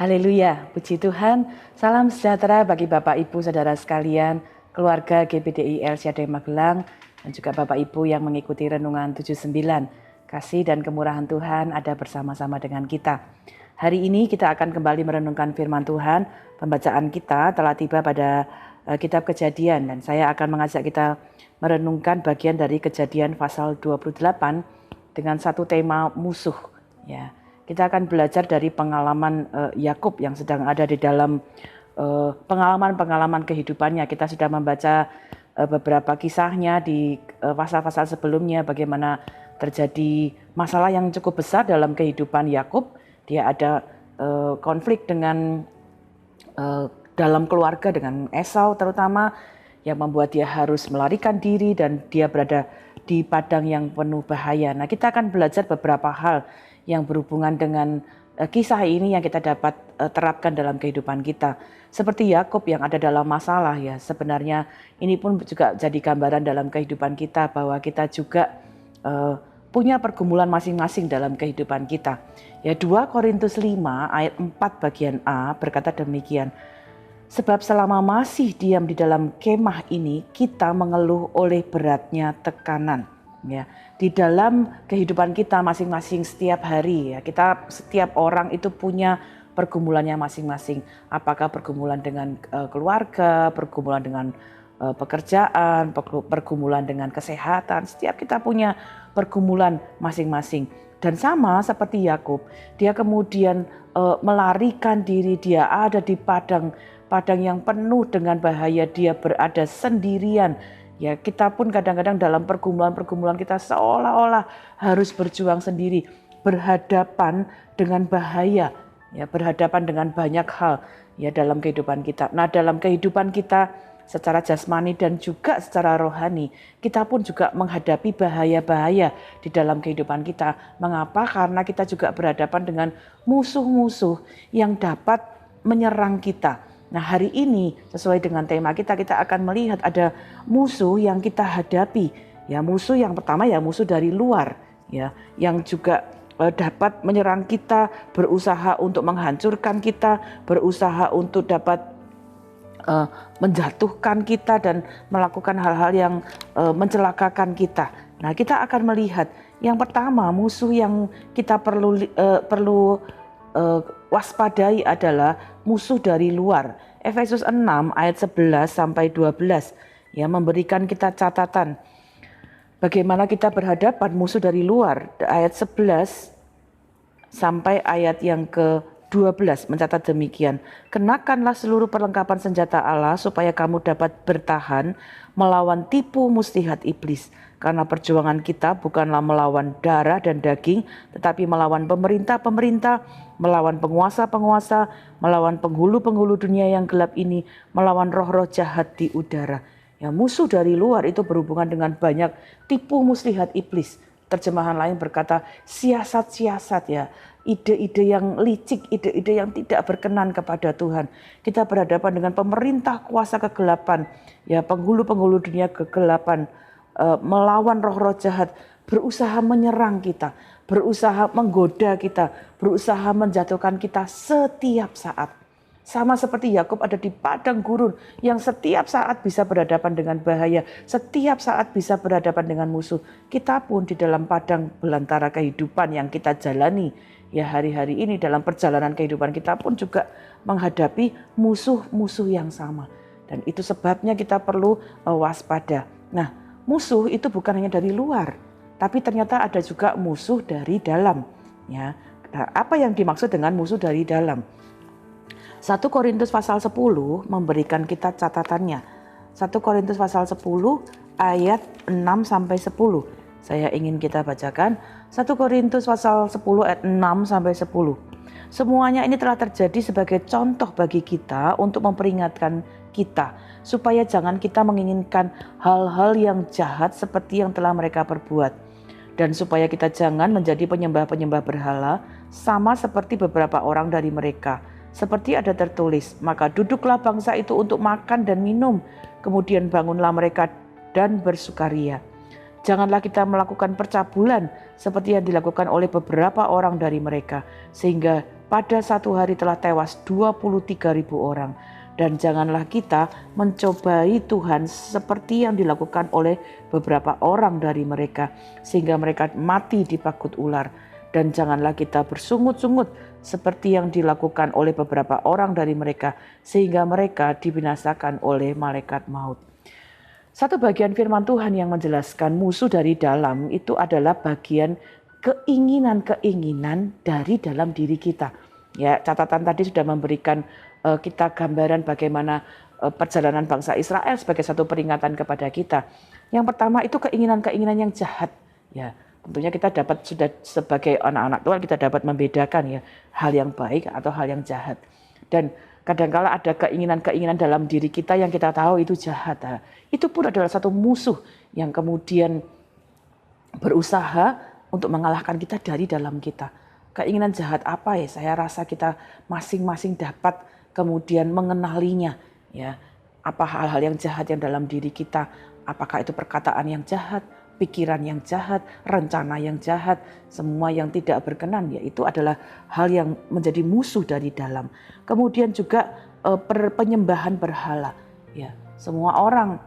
Haleluya, puji Tuhan. Salam sejahtera bagi Bapak Ibu Saudara sekalian, keluarga GBDI El Shaddai Magelang, dan juga Bapak Ibu yang mengikuti Renungan 79. Kasih dan kemurahan Tuhan ada bersama-sama dengan kita. Hari ini kita akan kembali merenungkan firman Tuhan. Pembacaan kita telah tiba pada kitab Kejadian, dan saya akan mengajak kita merenungkan bagian dari Kejadian pasal 28 dengan satu tema musuh. Ya, kita akan belajar dari pengalaman Yakub yang sedang ada di dalam pengalaman-pengalaman kehidupannya. Kita sudah membaca beberapa kisahnya di pasal-pasal sebelumnya, bagaimana terjadi masalah yang cukup besar dalam kehidupan Yakub. Dia ada konflik dengan dalam keluarga dengan Esau terutama, yang membuat dia harus melarikan diri dan dia berada di padang yang penuh bahaya. Nah, kita akan belajar beberapa hal yang berhubungan dengan kisah ini yang kita dapat terapkan dalam kehidupan kita. Seperti Yakub yang ada dalam masalah, ya, sebenarnya ini pun juga jadi gambaran dalam kehidupan kita bahwa kita juga punya pergumulan masing-masing dalam kehidupan kita. Ya, 2 Korintus 5 ayat 4 bagian A berkata demikian. Sebab selama masih diam di dalam kemah ini, kita mengeluh oleh beratnya tekanan. Ya, di dalam kehidupan kita masing-masing setiap hari, ya, kita setiap orang itu punya pergumulannya masing-masing. Apakah pergumulan dengan keluarga, pergumulan dengan pekerjaan, pergumulan dengan kesehatan. Setiap kita punya pergumulan masing-masing. Dan sama seperti Yakub, dia kemudian melarikan diri, dia ada di padang yang penuh dengan bahaya, dia berada sendirian. Ya, kita pun kadang-kadang dalam pergumulan-pergumulan kita seolah-olah harus berjuang sendiri, berhadapan dengan bahaya, ya, berhadapan dengan banyak hal ya dalam kehidupan kita. Nah, dalam kehidupan kita secara jasmani dan juga secara rohani, kita pun juga menghadapi bahaya-bahaya di dalam kehidupan kita. Mengapa? Karena kita juga berhadapan dengan musuh-musuh yang dapat menyerang kita. Nah, hari ini sesuai dengan tema kita akan melihat ada musuh yang kita hadapi. Ya, musuh yang pertama ya musuh dari luar, ya, yang juga dapat menyerang kita, berusaha untuk menghancurkan kita, berusaha untuk dapat menjatuhkan kita dan melakukan hal-hal yang mencelakakan kita. Nah, kita akan melihat yang pertama musuh yang kita perlu waspadai adalah musuh dari luar. Efesus 6 ayat 11 sampai 12 ya memberikan kita catatan bagaimana kita berhadapan musuh dari luar. Ayat 11 sampai ayat yang ke-12 mencatat demikian. Kenakanlah seluruh perlengkapan senjata Allah supaya kamu dapat bertahan melawan tipu muslihat iblis. Karena perjuangan kita bukanlah melawan darah dan daging, tetapi melawan pemerintah-pemerintah, melawan penguasa-penguasa, melawan penghulu-penghulu dunia yang gelap ini, melawan roh-roh jahat di udara. Ya, musuh dari luar itu berhubungan dengan banyak tipu muslihat iblis. Terjemahan lain berkata siasat-siasat, ya, ide-ide yang licik, ide-ide yang tidak berkenan kepada Tuhan. Kita berhadapan dengan pemerintah kuasa kegelapan, ya, penghulu-penghulu dunia kegelapan, melawan roh-roh jahat, berusaha menyerang kita, berusaha menggoda kita, berusaha menjatuhkan kita setiap saat. Sama seperti Yakub ada di padang gurun yang setiap saat bisa berhadapan dengan bahaya, setiap saat bisa berhadapan dengan musuh. Kita pun di dalam padang belantara kehidupan yang kita jalani ya hari-hari ini, dalam perjalanan kehidupan kita pun juga menghadapi musuh-musuh yang sama. Dan itu sebabnya kita perlu waspada. Nah, musuh itu bukan hanya dari luar, tapi ternyata ada juga musuh dari dalam. Ya, nah, apa yang dimaksud dengan musuh dari dalam? 1 Korintus pasal 10 memberikan kita catatannya. 1 Korintus pasal 10 ayat 6 sampai 10. Saya ingin kita bacakan 1 Korintus pasal 10 ayat 6 sampai 10. Semuanya ini telah terjadi sebagai contoh bagi kita untuk memperingatkan kita supaya jangan kita menginginkan hal-hal yang jahat seperti yang telah mereka perbuat, dan supaya kita jangan menjadi penyembah-penyembah berhala sama seperti beberapa orang dari mereka. Seperti ada tertulis, maka duduklah bangsa itu untuk makan dan minum, kemudian bangunlah mereka dan bersukaria. Janganlah kita melakukan percabulan seperti yang dilakukan oleh beberapa orang dari mereka, sehingga pada satu hari telah tewas 23.000 orang. Dan janganlah kita mencobai Tuhan seperti yang dilakukan oleh beberapa orang dari mereka, sehingga mereka mati dipakut ular. Dan janganlah kita bersungut-sungut seperti yang dilakukan oleh beberapa orang dari mereka, sehingga mereka dibinasakan oleh malaikat maut. Satu bagian firman Tuhan yang menjelaskan musuh dari dalam itu adalah bagian keinginan-keinginan dari dalam diri kita. Ya, catatan tadi sudah memberikan kita gambaran bagaimana perjalanan bangsa Israel sebagai satu peringatan kepada kita. Yang pertama itu keinginan-keinginan yang jahat. Ya, tentunya kita dapat sudah sebagai anak-anak Tuhan kita dapat membedakan ya hal yang baik atau hal yang jahat. Dan kadangkala ada keinginan-keinginan dalam diri kita yang kita tahu itu jahat. Nah, itu pun adalah satu musuh yang kemudian berusaha untuk mengalahkan kita dari dalam kita. Keinginan jahat apa ya? Saya rasa kita masing-masing dapat kemudian mengenalinya, ya. Apa hal-hal yang jahat yang dalam diri kita? Apakah itu perkataan yang jahat, pikiran yang jahat, rencana yang jahat, semua yang tidak berkenan, ya itu adalah hal yang menjadi musuh dari dalam. Kemudian juga penyembahan berhala, ya. Semua orang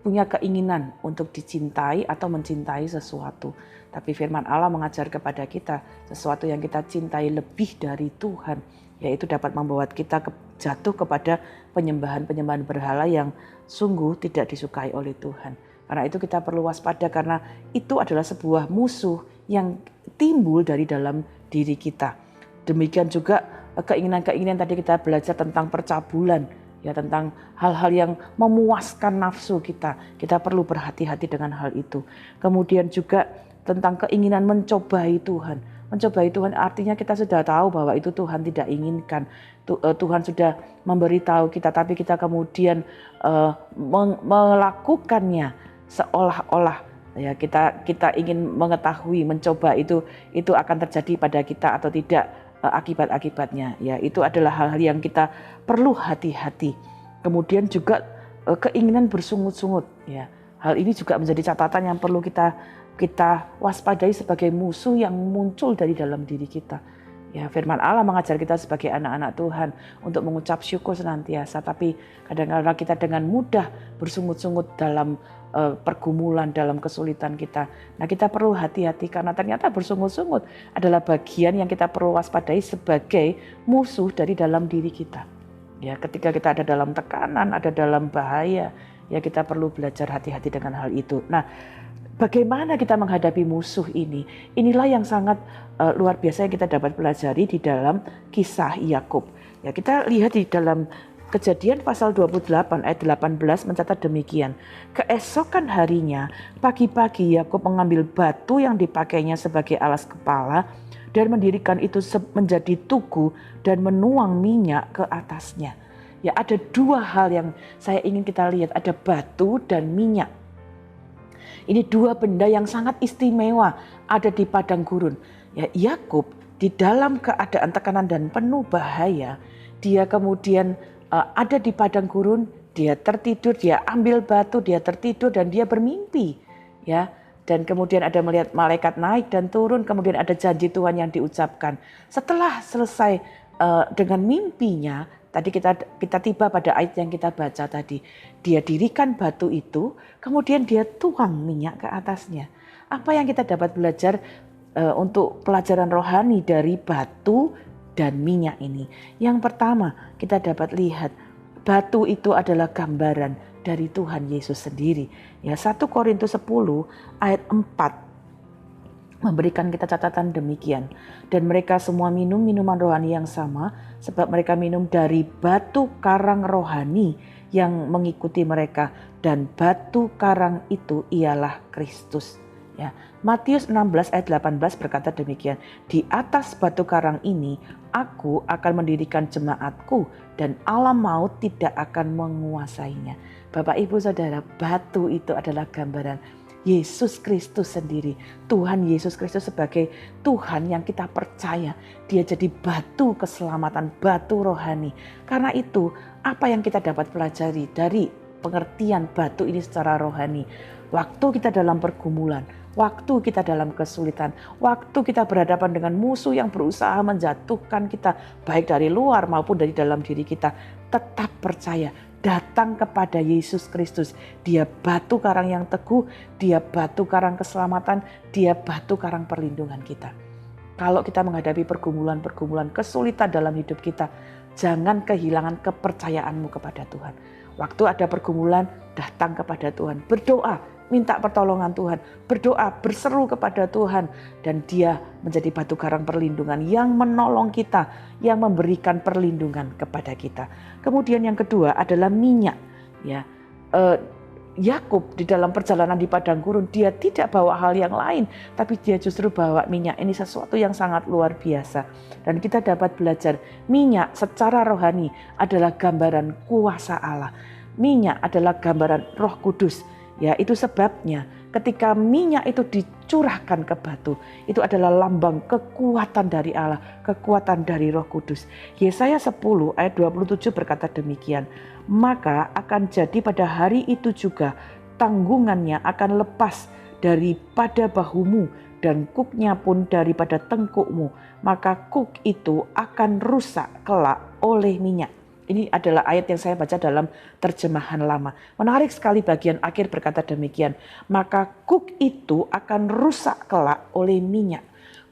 punya keinginan untuk dicintai atau mencintai sesuatu. Tapi firman Allah mengajar kepada kita sesuatu yang kita cintai lebih dari Tuhan, yaitu dapat membawa kita jatuh kepada penyembahan-penyembahan berhala yang sungguh tidak disukai oleh Tuhan. Karena itu kita perlu waspada karena itu adalah sebuah musuh yang timbul dari dalam diri kita. Demikian juga keinginan-keinginan tadi kita belajar tentang percabulan, ya tentang hal-hal yang memuaskan nafsu kita. Kita perlu berhati-hati dengan hal itu. Kemudian juga tentang keinginan mencobai Tuhan. Mencobai Tuhan artinya kita sudah tahu bahwa itu Tuhan tidak inginkan. Tuhan sudah memberitahu kita, tapi kita kemudian melakukannya seolah-olah ya kita ingin mengetahui, mencoba itu akan terjadi pada kita atau tidak akibat-akibatnya. Ya, itu adalah hal-hal yang kita perlu hati-hati. Kemudian juga keinginan bersungut-sungut. Ya, hal ini juga menjadi catatan yang perlu kita waspadai sebagai musuh yang muncul dari dalam diri kita. Ya, firman Allah mengajar kita sebagai anak-anak Tuhan untuk mengucap syukur senantiasa, tapi kadang-kadang kita dengan mudah bersungut-sungut dalam pergumulan, dalam kesulitan kita. Nah, kita perlu hati-hati karena ternyata bersungut-sungut adalah bagian yang kita perlu waspadai sebagai musuh dari dalam diri kita. Ya, ketika kita ada dalam tekanan, ada dalam bahaya, ya kita perlu belajar hati-hati dengan hal itu. Nah, bagaimana kita menghadapi musuh ini? Inilah yang sangat luar biasa yang kita dapat pelajari di dalam kisah Yakub. Ya, kita lihat di dalam Kejadian pasal 28 ayat 18 mencatat demikian. Keesokan harinya, pagi-pagi Yakub mengambil batu yang dipakainya sebagai alas kepala dan mendirikan itu menjadi tugu dan menuang minyak ke atasnya. Ya, ada dua hal yang saya ingin kita lihat, ada batu dan minyak. Ini dua benda yang sangat istimewa ada di padang gurun. Ya, Yakub di dalam keadaan tekanan dan penuh bahaya, dia kemudian ada di padang gurun, dia tertidur, dia ambil batu, dia tertidur dan dia bermimpi. Ya, dan kemudian ada melihat malaikat naik dan turun, kemudian ada janji Tuhan yang diucapkan. Setelah selesai dengan mimpinya, tadi kita tiba pada ayat yang kita baca tadi. Dia dirikan batu itu, kemudian dia tuang minyak ke atasnya. Apa yang kita dapat belajar untuk pelajaran rohani dari batu dan minyak ini? Yang pertama, kita dapat lihat batu itu adalah gambaran dari Tuhan Yesus sendiri. Ya, 1 Korintus 10 ayat 4 memberikan kita catatan demikian. Dan mereka semua minum minuman rohani yang sama, sebab mereka minum dari batu karang rohani yang mengikuti mereka, dan batu karang itu ialah Kristus. Ya, Matius 16 ayat 18 berkata demikian. Di atas batu karang ini aku akan mendirikan jemaatku dan alam maut tidak akan menguasainya. Bapak Ibu Saudara, batu itu adalah gambaran Yesus Kristus sendiri. Tuhan Yesus Kristus sebagai Tuhan yang kita percaya. Dia jadi batu keselamatan, batu rohani. Karena itu apa yang kita dapat pelajari dari pengertian batu ini secara rohani? Waktu kita dalam pergumulan, waktu kita dalam kesulitan, waktu kita berhadapan dengan musuh yang berusaha menjatuhkan kita, baik dari luar maupun dari dalam diri kita, tetap percaya, datang kepada Yesus Kristus. Dia batu karang yang teguh, dia batu karang keselamatan, dia batu karang perlindungan kita. Kalau kita menghadapi pergumulan-pergumulan kesulitan dalam hidup kita, jangan kehilangan kepercayaanmu kepada Tuhan. Waktu ada pergumulan, datang kepada Tuhan, berdoa, minta pertolongan Tuhan, berdoa, berseru kepada Tuhan, dan Dia menjadi batu karang perlindungan yang menolong kita, yang memberikan perlindungan kepada kita. Kemudian yang kedua adalah minyak. Ya, Yakub di dalam perjalanan di padang gurun, dia tidak bawa hal yang lain, tapi dia justru bawa minyak. Ini sesuatu yang sangat luar biasa. Dan kita dapat belajar, minyak secara rohani adalah gambaran kuasa Allah. Minyak adalah gambaran Roh Kudus. Ya, itu sebabnya ketika minyak itu dicurahkan ke batu, itu adalah lambang kekuatan dari Allah, kekuatan dari Roh Kudus. Yesaya 10 ayat 27 berkata demikian, maka akan jadi pada hari itu juga tanggungannya akan lepas daripada bahumu dan kuknya pun daripada tengkukmu, maka kuk itu akan rusak kelak oleh minyak. Ini adalah ayat yang saya baca dalam terjemahan lama. Menarik sekali bagian akhir berkata demikian. Maka kuk itu akan rusak kelak oleh minyak.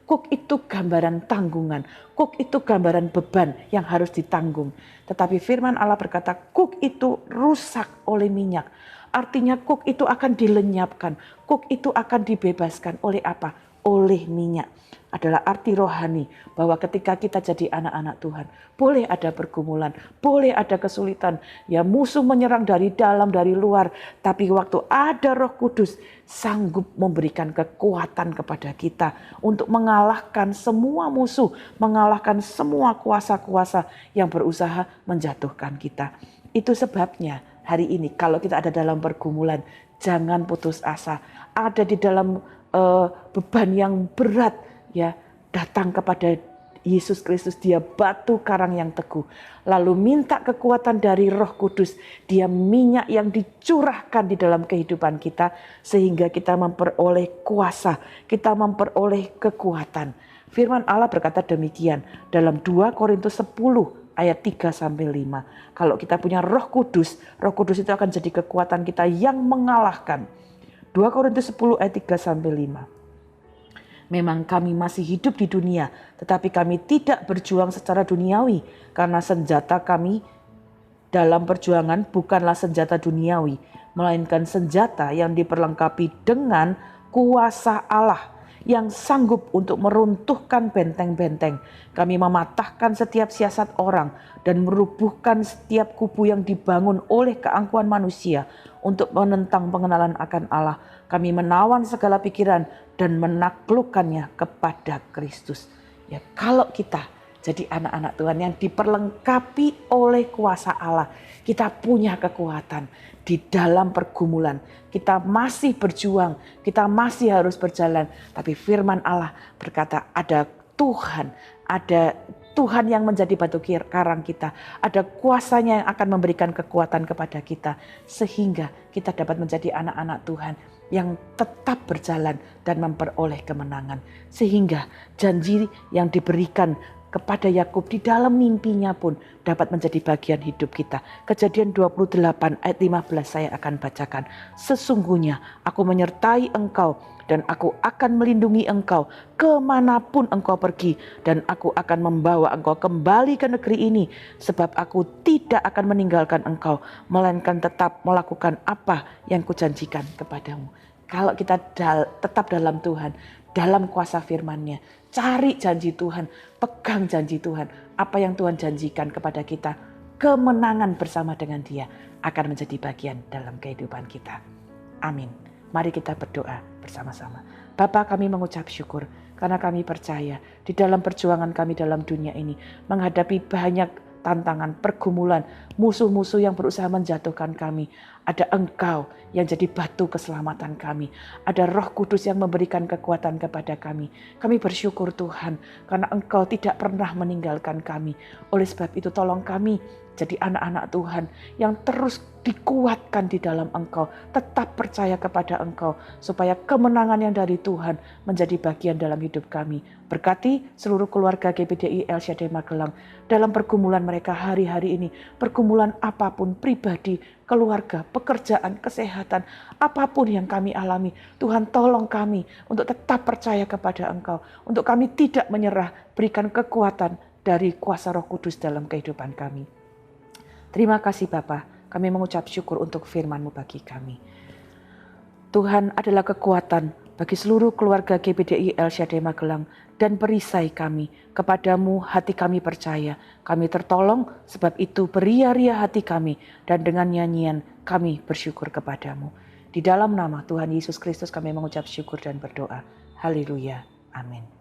Kuk itu gambaran tanggungan. Kuk itu gambaran beban yang harus ditanggung. Tetapi firman Allah berkata kuk itu rusak oleh minyak. Artinya kuk itu akan dilenyapkan. Kuk itu akan dibebaskan oleh apa? Oleh minyak. Adalah arti rohani bahwa ketika kita jadi anak-anak Tuhan, boleh ada pergumulan, boleh ada kesulitan, ya musuh menyerang dari dalam, dari luar, tapi waktu ada Roh Kudus sanggup memberikan kekuatan kepada kita untuk mengalahkan semua musuh, mengalahkan semua kuasa-kuasa yang berusaha menjatuhkan kita. Itu sebabnya hari ini kalau kita ada dalam pergumulan, jangan putus asa. Ada di dalam beban yang berat, ya, datang kepada Yesus Kristus, dia batu karang yang teguh. Lalu minta kekuatan dari Roh Kudus, dia minyak yang dicurahkan di dalam kehidupan kita sehingga kita memperoleh kuasa, kita memperoleh kekuatan. Firman Allah berkata demikian dalam 2 Korintus 10 ayat 3-5. Kalau kita punya Roh Kudus itu akan jadi kekuatan kita yang mengalahkan. 2 Korintus 10 ayat 3-5. Memang kami masih hidup di dunia, tetapi kami tidak berjuang secara duniawi, karena senjata kami dalam perjuangan bukanlah senjata duniawi, melainkan senjata yang diperlengkapi dengan kuasa Allah yang sanggup untuk meruntuhkan benteng-benteng. Kami mematahkan setiap siasat orang dan merubuhkan setiap kubu yang dibangun oleh keangkuhan manusia untuk menentang pengenalan akan Allah. Kami menawan segala pikiran dan menaklukkannya kepada Kristus. Ya, kalau kita jadi anak-anak Tuhan yang diperlengkapi oleh kuasa Allah, kita punya kekuatan di dalam pergumulan. Kita masih berjuang, kita masih harus berjalan. Tapi firman Allah berkata ada Tuhan yang menjadi batu karang kita. Ada kuasanya yang akan memberikan kekuatan kepada kita. Sehingga kita dapat menjadi anak-anak Tuhan yang tetap berjalan dan memperoleh kemenangan. Sehingga janji yang diberikan kepada Yakub di dalam mimpinya pun dapat menjadi bagian hidup kita. Kejadian 28 ayat 15 saya akan bacakan. Sesungguhnya aku menyertai engkau dan aku akan melindungi engkau kemanapun engkau pergi. Dan aku akan membawa engkau kembali ke negeri ini. Sebab aku tidak akan meninggalkan engkau, melainkan tetap melakukan apa yang kujanjikan kepadamu. Kalau kita tetap dalam Tuhan, dalam kuasa firman-Nya, cari janji Tuhan, pegang janji Tuhan. Apa yang Tuhan janjikan kepada kita, kemenangan bersama dengan Dia akan menjadi bagian dalam kehidupan kita. Amin. Mari kita berdoa bersama-sama. Bapa, kami mengucap syukur karena kami percaya di dalam perjuangan kami dalam dunia ini menghadapi banyak tantangan, pergumulan, musuh-musuh yang berusaha menjatuhkan kami. Ada Engkau yang jadi batu keselamatan kami. Ada Roh Kudus yang memberikan kekuatan kepada kami. Kami bersyukur Tuhan karena Engkau tidak pernah meninggalkan kami. Oleh sebab itu tolong kami jadi anak-anak Tuhan yang terus dikuatkan di dalam Engkau. Tetap percaya kepada Engkau supaya kemenangan yang dari Tuhan menjadi bagian dalam hidup kami. Berkati seluruh keluarga GBDI El Shaddai Magelang dalam pergumulan mereka hari-hari ini. Pergumulan apapun, pribadi, keluarga, pekerjaan, kesehatan, apapun yang kami alami. Tuhan tolong kami untuk tetap percaya kepada Engkau. Untuk kami tidak menyerah, berikan kekuatan dari kuasa Roh Kudus dalam kehidupan kami. Terima kasih Bapa, kami mengucap syukur untuk firman-Mu bagi kami. Tuhan adalah kekuatan bagi seluruh keluarga GBDI El Shaddai Magelang dan perisai kami. Kepadamu hati kami percaya, kami tertolong, sebab itu beria-ria hati kami dan dengan nyanyian kami bersyukur kepadamu. Di dalam nama Tuhan Yesus Kristus kami mengucap syukur dan berdoa. Haleluya. Amin.